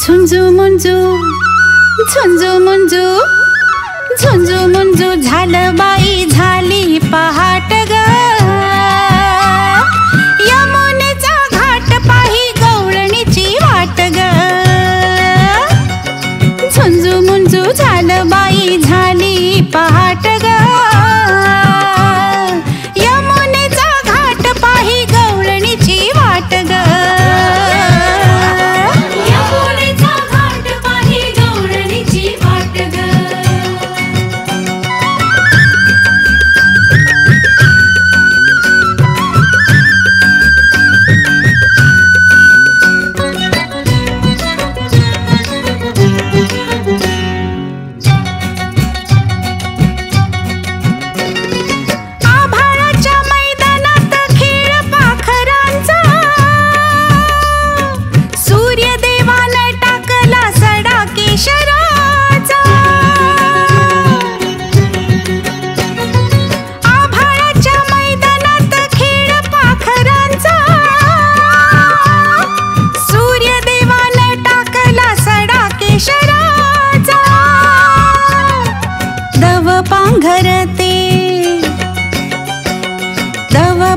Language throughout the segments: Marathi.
झुंजू मुंजू झुंजू मुंजू झुंजू मुंजू झालं बाई झाली पहाट ग यमुनेचा घाट पाही गवळणीची वाट ग झुंजू मुंजू झालं बाई झाली पहाट ग यमुनेचा घाट पाही गवळणीची वाट ग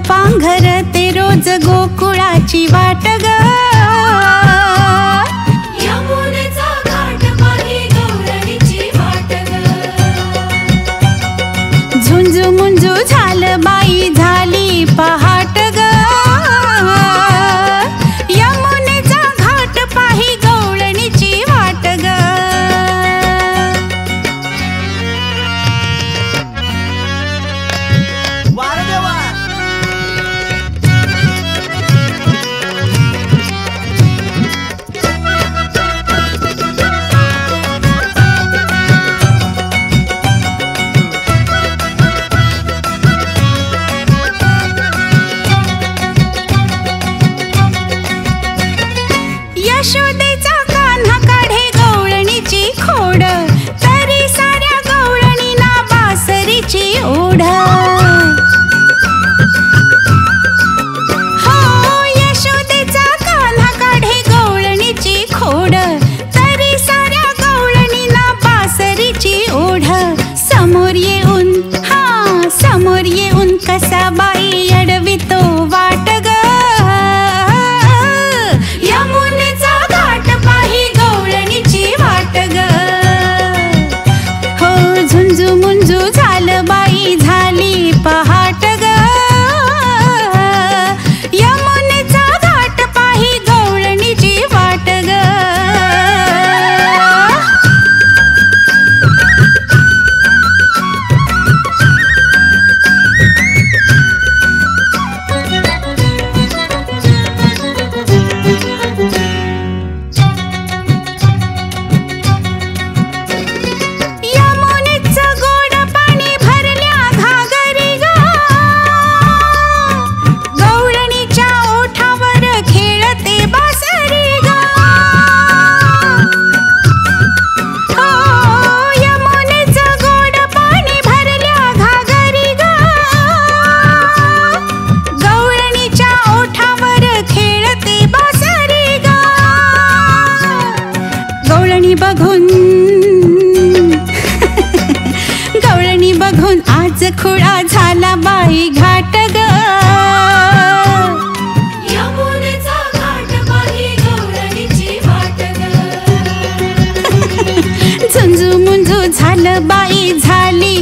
पांघरते रोज गोकुळाची वाट ग यमुनेचा घाट पाही गवळणीची वाट ग झुंजू मुंजू झालं बाई झाली पहाट ग यमुनेचा घाट पाही गवळणीची वाट ग यशोदेचा कान्हा काढे गवळणीची खोड तरी साऱ्या गवळणीना बासरीची ओढ हो यशोदेचा कान्हा काढे गवळणीची खोड तरी साऱ्या गवळणीना बासरीची ओढ समोर येऊन कसा बाई अडवितो वाट ग यमुनेचा घाट पाही गवळणीची वाट ग हो झुंजू मुंजू झालं बाई झाली पहाट ग यमुनेचा घाट पाही गवळणीची वाट ग गवळणी बघून आज खुळा झाला बाई घाट ग यमुनेचा घाट पाही गवळणीची वाट ग झुंजू मुंजू झालं बाई झाली